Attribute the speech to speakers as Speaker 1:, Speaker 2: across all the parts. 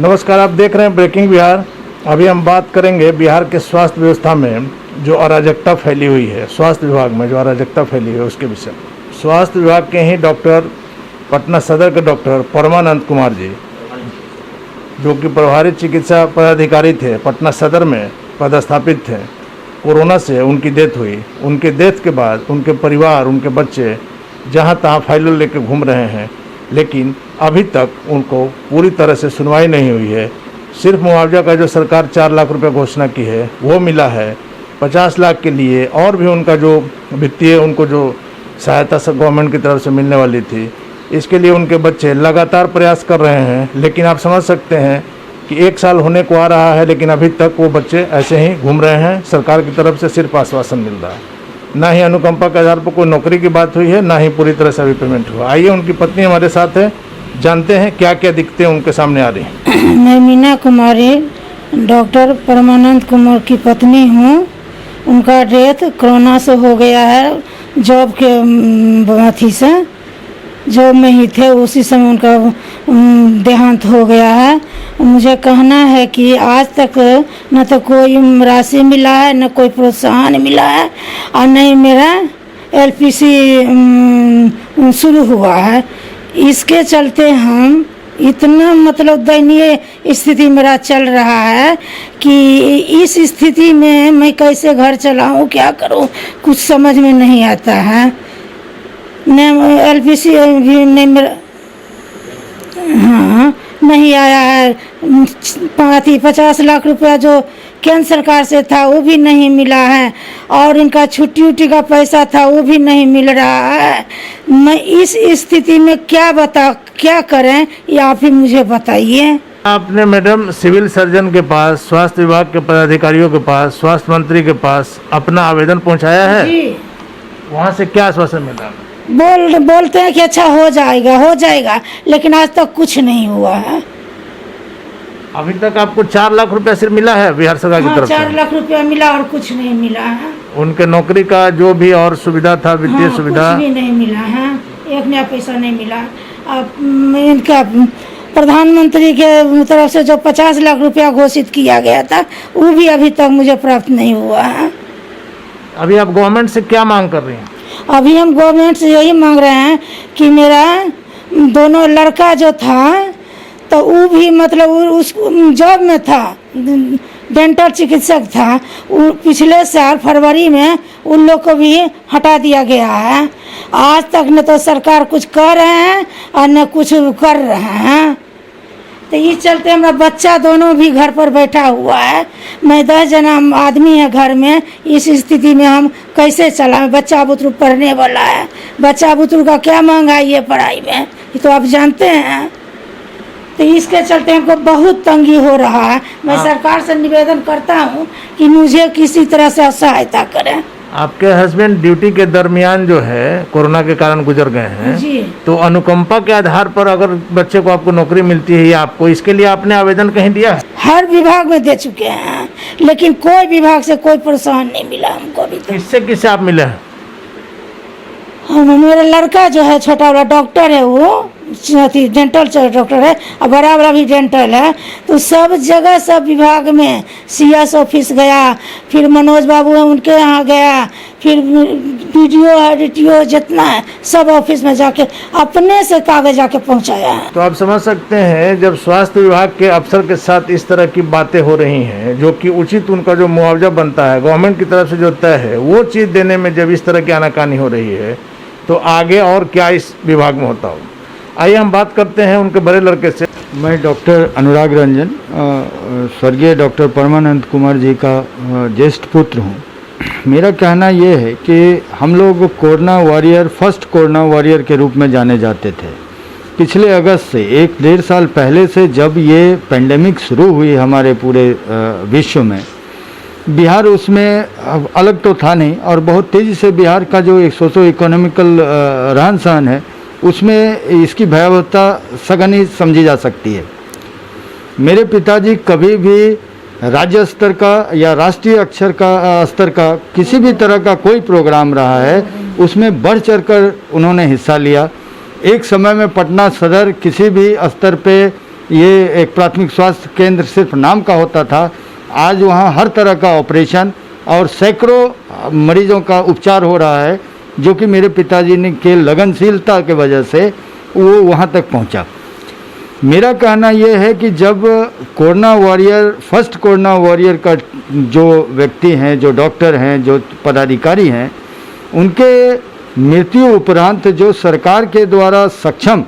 Speaker 1: नमस्कार, आप देख रहे हैं ब्रेकिंग बिहार। अभी हम बात करेंगे बिहार के स्वास्थ्य व्यवस्था में जो अराजकता फैली हुई है, स्वास्थ्य विभाग में जो अराजकता फैली हुई है उसके विषय में। स्वास्थ्य विभाग के ही डॉक्टर, पटना सदर के डॉक्टर परमानंद कुमार जी, जो कि प्रभारी चिकित्सा पदाधिकारी थे, पटना सदर में पदस्थापित थे, कोरोना से उनकी डेथ हुई। उनके डेथ के बाद उनके परिवार, उनके बच्चे जहाँ तहाँ फाइलों लेकर घूम रहे हैं, लेकिन अभी तक उनको पूरी तरह से सुनवाई नहीं हुई है। सिर्फ मुआवजा का जो सरकार 4 लाख रुपए घोषणा की है वो मिला है। 50 लाख के लिए और भी उनका जो वित्तीय उनको जो सहायता सब गवर्नमेंट की तरफ से मिलने वाली थी, इसके लिए उनके बच्चे लगातार प्रयास कर रहे हैं। लेकिन आप समझ सकते हैं कि 1 साल होने को आ रहा है, लेकिन अभी तक वो बच्चे ऐसे ही घूम रहे हैं। सरकार की तरफ से सिर्फ आश्वासन मिल रहा है, ना ही अनुकंपा के आधार पर कोई नौकरी की बात हुई है, ना ही पूरी तरह से अभी पेमेंट हुआ। आइए, उनकी पत्नी हमारे साथ है, जानते हैं क्या क्या दिक्कतें उनके सामने आ रही हैं।
Speaker 2: मैं मीना कुमारी डॉक्टर परमानंद कुमार की पत्नी हूँ। उनका डेथ कोरोना से हो गया है। जॉब के अथी से जॉब में ही थे, उसी समय उनका देहांत हो गया है। मुझे कहना है कि आज तक न तो कोई राशि मिला है, न कोई प्रोत्साहन मिला है, और नहीं मेरा LPC शुरू हुआ है। इसके चलते हम इतना मतलब दयनीय स्थिति मेरा चल रहा है कि इस स्थिति में मैं कैसे घर चलाऊं, क्या करूं, कुछ समझ में नहीं आता है। न LPC भी नहीं मेरा नहीं आया है। 50 लाख रुपया जो केंद्र सरकार से था वो भी नहीं मिला है, और इनका छुट्टी उट्टी का पैसा था वो भी नहीं मिल रहा है। मैं इस स्थिति में क्या करें, या आप ही मुझे बताइए।
Speaker 1: आपने मैडम सिविल सर्जन के पास, स्वास्थ्य विभाग के पदाधिकारियों के पास, स्वास्थ्य मंत्री के पास अपना आवेदन पहुंचाया है?
Speaker 2: जी।
Speaker 1: वहाँ से क्या आश्वासन मिला?
Speaker 2: बोलते हैं कि अच्छा हो जाएगा, लेकिन आज तक कुछ नहीं हुआ है।
Speaker 1: अभी तक आपको 4 लाख रुपया सिर्फ मिला है बिहार सरकार की तरफ से? 4
Speaker 2: लाख रुपया मिला और कुछ नहीं मिला है।
Speaker 1: उनके नौकरी का जो भी और सुविधा था, वित्तीय सुविधा,
Speaker 2: कुछ भी नहीं मिला है। 1 नया पैसा नहीं मिला। अब इनका प्रधानमंत्री के तरफ से जो 50 लाख रुपया घोषित किया गया था वो भी अभी तक मुझे प्राप्त नहीं हुआ है।
Speaker 1: अभी आप गवर्नमेंट से क्या मांग कर रही हैं?
Speaker 2: अभी हम गवर्नमेंट से यही मांग रहे हैं कि मेरा दोनों लड़का जो था तो वो भी मतलब उस जॉब में था, डेंटल चिकित्सक था। वो पिछले साल फरवरी में उन लोग को भी हटा दिया गया है। आज तक न तो सरकार कुछ कर रहे हैं और न कुछ कर रहे हैं। तो ये चलते हमारा बच्चा दोनों भी घर पर बैठा हुआ है। मैं 10 जना आदमी है घर में। इस स्थिति में हम कैसे चलाएं? बच्चा बुतरू पढ़ने वाला है। बच्चा बुतरू का क्या महंगाई है पढ़ाई में, ये तो आप जानते हैं। तो इसके चलते हमको बहुत तंगी हो रहा है। मैं सरकार से निवेदन करता हूँ कि मुझे किसी तरह से सहायता करें।
Speaker 1: आपके हस्बैंड ड्यूटी के दरमियान जो है कोरोना के कारण गुजर गए हैं
Speaker 2: जी।
Speaker 1: तो अनुकंपा के आधार पर अगर बच्चे को आपको नौकरी मिलती है या आपको, इसके लिए आपने आवेदन कहीं दिया है?
Speaker 2: हर विभाग में दे चुके हैं, लेकिन कोई विभाग से कोई प्रोत्साहन नहीं मिला हमको अभी तक।
Speaker 1: किससे आप मिले हैं?
Speaker 2: मेरा लड़का जो है छोटा वाला डॉक्टर है, वो डेंटल डॉक्टर है, और बड़ा वाला भी डेंटल है। तो सब जगह सब विभाग में CS ऑफिस गया, फिर मनोज बाबू है उनके यहाँ गया, फिर BDO है, DTO जितना है सब ऑफिस में जाके अपने से कागज जाके पहुँचाया है।
Speaker 1: तो आप समझ सकते हैं, जब स्वास्थ्य विभाग के अफसर के साथ इस तरह की बातें हो रही हैं, जो कि उचित उनका जो मुआवजा बनता है गवर्नमेंट की तरफ से जो तय है वो चीज़ देने में जब इस तरह की आनाकानी हो रही है, तो आगे और क्या इस विभाग में होता हो। आइए हम बात करते हैं उनके बड़े लड़के से।
Speaker 3: मैं डॉक्टर अनुराग रंजन, स्वर्गीय डॉक्टर परमानंद कुमार जी का ज्येष्ठ पुत्र हूँ। मेरा कहना ये है कि हम लोग corona warrior, first corona warrior के रूप में जाने जाते थे। पिछले अगस्त से 1-1.5 साल पहले से जब ये पेंडेमिक शुरू हुई हमारे पूरे विश्व में, बिहार उसमें अलग तो था नहीं, और बहुत तेज़ी से बिहार का जो एक सोशो इकोनॉमिकल रहन सहन है उसमें इसकी भयावहता सघन ही समझी जा सकती है। मेरे पिताजी कभी भी राज्य स्तर का या राष्ट्रीय स्तर का किसी भी तरह का कोई प्रोग्राम रहा है उसमें बढ़ चढ़कर उन्होंने हिस्सा लिया। एक समय में पटना सदर किसी भी स्तर पे ये एक प्राथमिक स्वास्थ्य केंद्र सिर्फ नाम का होता था, आज वहाँ हर तरह का ऑपरेशन और सैकड़ों मरीजों का उपचार हो रहा है, जो कि मेरे पिताजी ने के लगनशीलता के वजह से वो वहाँ तक पहुँचा। मेरा कहना ये है कि जब corona warrior, first corona warrior का जो व्यक्ति हैं, जो डॉक्टर हैं, जो पदाधिकारी हैं, उनके मृत्यु उपरांत जो सरकार के द्वारा सक्षम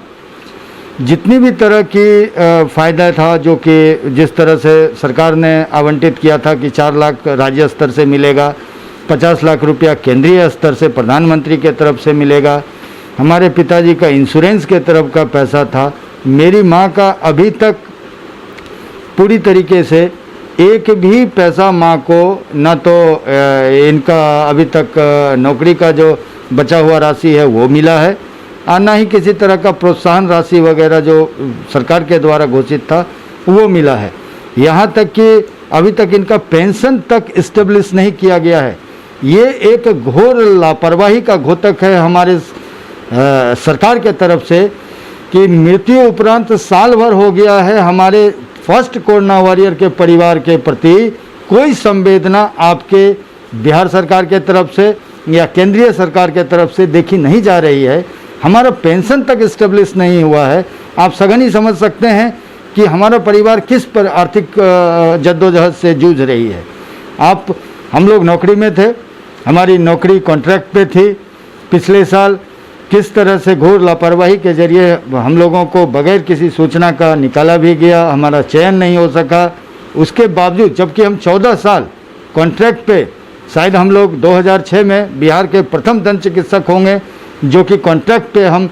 Speaker 3: जितनी भी तरह की फ़ायदा था, जो कि जिस तरह से सरकार ने आवंटित किया था कि 4 लाख राज्य स्तर से मिलेगा, 50 लाख रुपया केंद्रीय स्तर से प्रधानमंत्री के तरफ से मिलेगा, हमारे पिताजी का इंश्योरेंस के तरफ का पैसा था, मेरी माँ का अभी तक पूरी तरीके से एक भी पैसा माँ को, ना तो इनका अभी तक नौकरी का जो बचा हुआ राशि है वो मिला है, और ना ही किसी तरह का प्रोत्साहन राशि वगैरह जो सरकार के द्वारा घोषित था वो मिला है। यहाँ तक कि अभी तक इनका पेंशन तक इस्टेब्लिश नहीं किया गया है। ये एक घोर लापरवाही का घोतक है हमारे सरकार के तरफ से कि मृत्यु उपरांत साल भर हो गया है, हमारे फर्स्ट कोरोना वॉरियर के परिवार के प्रति कोई संवेदना आपके बिहार सरकार के तरफ से या केंद्रीय सरकार के तरफ से देखी नहीं जा रही है। हमारा पेंशन तक इस्टेब्लिश नहीं हुआ है। आप सघन ही समझ सकते हैं कि हमारा परिवार किस पर आर्थिक जद्दोजहद से जूझ रही है। हम लोग नौकरी में थे, हमारी नौकरी कॉन्ट्रैक्ट पे थी। पिछले साल किस तरह से घोर लापरवाही के जरिए हम लोगों को बगैर किसी सूचना का निकाला भी गया, हमारा चयन नहीं हो सका। उसके बावजूद, जबकि हम 14 साल कॉन्ट्रैक्ट पे, शायद हम लोग 2006 में बिहार के प्रथम दंत चिकित्सक होंगे जो कि कॉन्ट्रैक्ट पे हम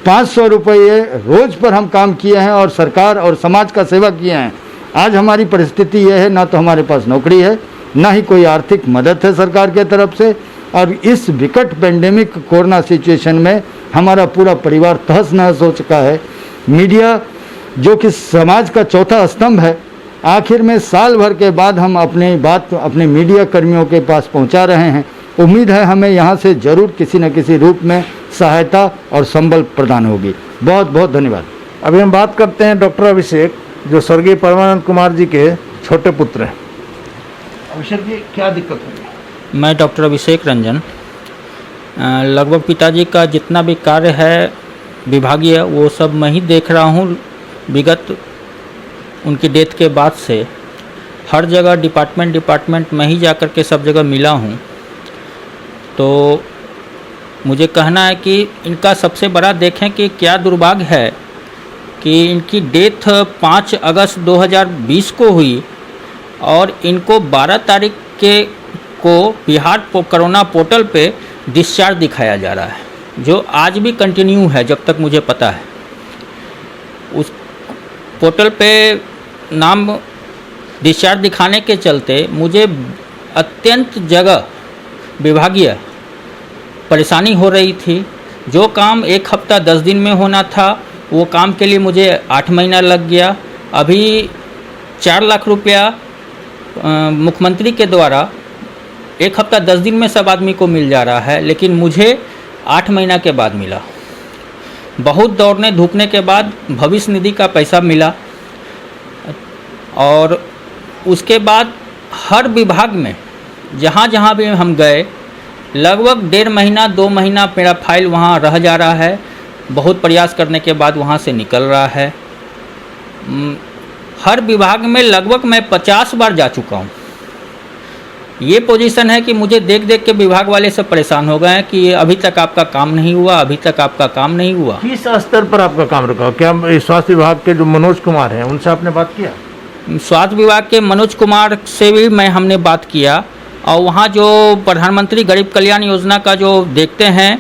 Speaker 3: 500 रुपये रोज़ पर हम काम किए हैं और सरकार और समाज का सेवा किए हैं। आज हमारी परिस्थिति यह है, ना तो हमारे पास नौकरी है, ना ही कोई आर्थिक मदद है सरकार के तरफ से, और इस विकट पेंडेमिक कोरोना सिचुएशन में हमारा पूरा परिवार तहस नहस हो चुका है। मीडिया जो कि समाज का चौथा स्तंभ है, आखिर में साल भर के बाद हम अपनी बात अपने मीडिया कर्मियों के पास पहुंचा रहे हैं। उम्मीद है हमें यहाँ से जरूर किसी न किसी रूप में सहायता और संबल प्रदान होगी। बहुत बहुत धन्यवाद।
Speaker 1: अभी हम बात करते हैं डॉक्टर अभिषेक, जो स्वर्गीय परमानंद कुमार जी के छोटे पुत्र हैं। अभिषेक जी, क्या दिक्कत है?
Speaker 4: मैं डॉक्टर अभिषेक रंजन, लगभग पिताजी का जितना भी कार्य है विभागीय, वो सब मैं ही देख रहा हूँ। विगत उनकी डेथ के बाद से हर जगह डिपार्टमेंट मैं ही जाकर के सब जगह मिला हूँ। तो मुझे कहना है कि इनका सबसे बड़ा देखें कि क्या दुर्भाग्य है कि इनकी डेथ 5 अगस्त 2020 को हुई और इनको 12 तारीख को बिहार कोरोना पोर्टल पे डिस्चार्ज दिखाया जा रहा है, जो आज भी कंटिन्यू है जब तक मुझे पता है। उस पोर्टल पे नाम डिस्चार्ज दिखाने के चलते मुझे अत्यंत जगह विभागीय परेशानी हो रही थी। जो काम 1 हफ्ता 10 दिन में होना था, वो काम के लिए मुझे 8 महीना लग गया। अभी 4 लाख रुपया मुख्यमंत्री के द्वारा 1 हफ्ता 10 दिन में सब आदमी को मिल जा रहा है, लेकिन मुझे 8 महीना के बाद मिला। बहुत दौड़ने धूपने के बाद भविष्य निधि का पैसा मिला, और उसके बाद हर विभाग में जहाँ जहाँ भी हम गए, लगभग 1.5 महीना 2 महीना मेरा फाइल वहाँ रह जा रहा है। बहुत प्रयास करने के बाद वहाँ से निकल रहा है। हर विभाग में लगभग मैं 50 बार जा चुका हूँ। ये पोजीशन है कि मुझे देख देख के विभाग वाले सब परेशान हो गए हैं कि अभी तक आपका काम नहीं हुआ, अभी तक आपका काम नहीं हुआ।
Speaker 1: किस स्तर पर आपका काम रुका? क्या स्वास्थ्य विभाग के जो मनोज कुमार हैं उनसे आपने बात किया?
Speaker 4: स्वास्थ्य विभाग के मनोज कुमार से भी हमने बात किया, और वहाँ जो प्रधानमंत्री गरीब कल्याण योजना का जो देखते हैं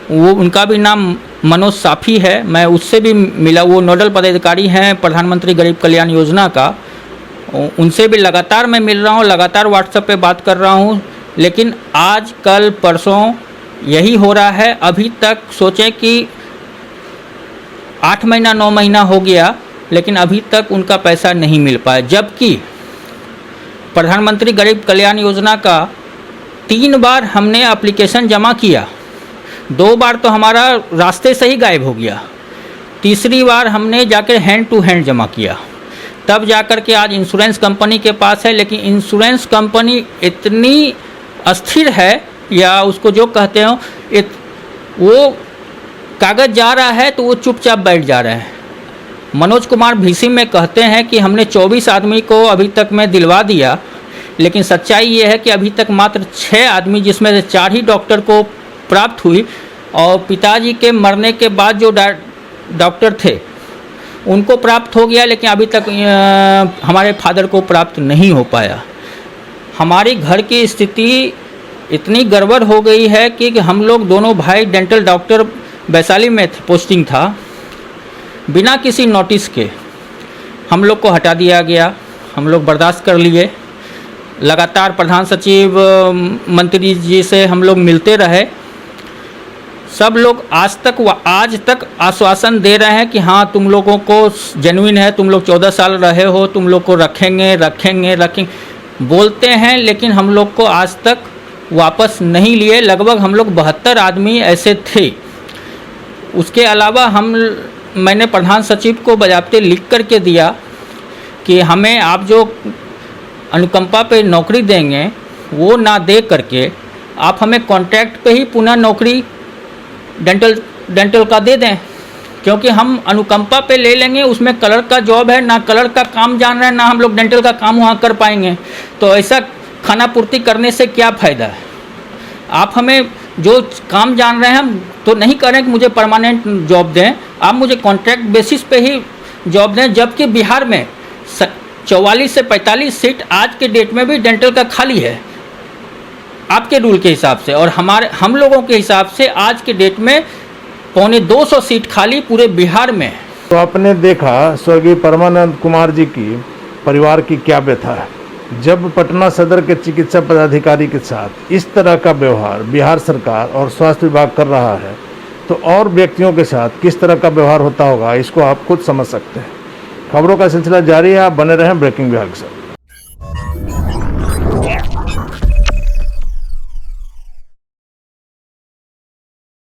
Speaker 4: वो उनका भी नाम मनोज साफी है। मैं उससे भी मिला, वो नोडल पदाधिकारी हैं प्रधानमंत्री गरीब कल्याण योजना का। उनसे भी लगातार मैं मिल रहा हूँ, लगातार व्हाट्सएप पे बात कर रहा हूँ, लेकिन आज कल परसों यही हो रहा है। अभी तक सोचें कि 8 महीना 9 महीना हो गया, लेकिन अभी तक उनका पैसा नहीं मिल पाया। जबकि प्रधानमंत्री गरीब कल्याण योजना का 3 बार हमने एप्लीकेशन जमा किया, 2 बार तो हमारा रास्ते से ही गायब हो गया। तीसरी बार हमने जाकर हैंड टू हैंड जमा किया, तब जाकर के आज इंश्योरेंस कंपनी के पास है। लेकिन इंश्योरेंस कंपनी इतनी अस्थिर है, या उसको जो कहते हो, वो कागज़ जा रहा है तो वो चुपचाप बैठ जा रहे हैं। मनोज कुमार भीसी में कहते हैं कि हमने 24 आदमी को अभी तक में दिलवा दिया, लेकिन सच्चाई ये है कि अभी तक मात्र 6 आदमी, जिसमें से 4 ही डॉक्टर को प्राप्त हुई, और पिताजी के मरने के बाद जो डॉक्टर थे उनको प्राप्त हो गया, लेकिन अभी तक हमारे फादर को प्राप्त नहीं हो पाया। हमारी घर की स्थिति इतनी गड़बड़ हो गई है कि हम लोग दोनों भाई डेंटल डॉक्टर वैशाली में पोस्टिंग था, बिना किसी नोटिस के हम लोग को हटा दिया गया। हम लोग बर्दाश्त कर लिए, लगातार प्रधान सचिव मंत्री जी से हम लोग मिलते रहे। सब लोग आज तक आश्वासन दे रहे हैं कि हाँ तुम लोगों को जेन्युइन है, तुम लोग 14 साल रहे हो, तुम लोग को रखेंगे बोलते हैं, लेकिन हम लोग को आज तक वापस नहीं लिए। लगभग हम लोग 72 आदमी ऐसे थे। उसके अलावा मैंने प्रधान सचिव को बजाबते लिख करके दिया कि हमें आप जो अनुकंपा पे नौकरी देंगे वो ना दे करके आप हमें कॉन्ट्रैक्ट पे ही पुनः नौकरी डेंटल का दे दें, क्योंकि हम अनुकंपा पे ले लेंगे, उसमें कलर का जॉब है, ना कलर का काम जान रहे हैं, ना हम लोग डेंटल का काम वहाँ कर पाएंगे। तो ऐसा खाना पूर्ति करने से क्या फ़ायदा है। आप हमें जो काम जान रहे हैं हम तो नहीं करें कि मुझे परमानेंट जॉब दें, आप मुझे कॉन्ट्रैक्ट बेसिस पे ही जॉब दें। जबकि बिहार में 44 से 45 सीट आज के डेट में भी डेंटल का खाली है आपके रूल के हिसाब से, और हम लोगों के हिसाब से आज के डेट में 250 सीट खाली पूरे बिहार में।
Speaker 1: तो आपने देखा स्वर्गीय परमानंद कुमार जी की परिवार की क्या व्यथा है। जब पटना सदर के चिकित्सा पदाधिकारी के साथ इस तरह का व्यवहार बिहार सरकार और स्वास्थ्य विभाग कर रहा है, तो और व्यक्तियों के साथ किस तरह का व्यवहार होता होगा, इसको आप खुद समझ सकते हैं। खबरों का सिलसिला जारी है, आप बने रहें ब्रेकिंग बिहार के साथ।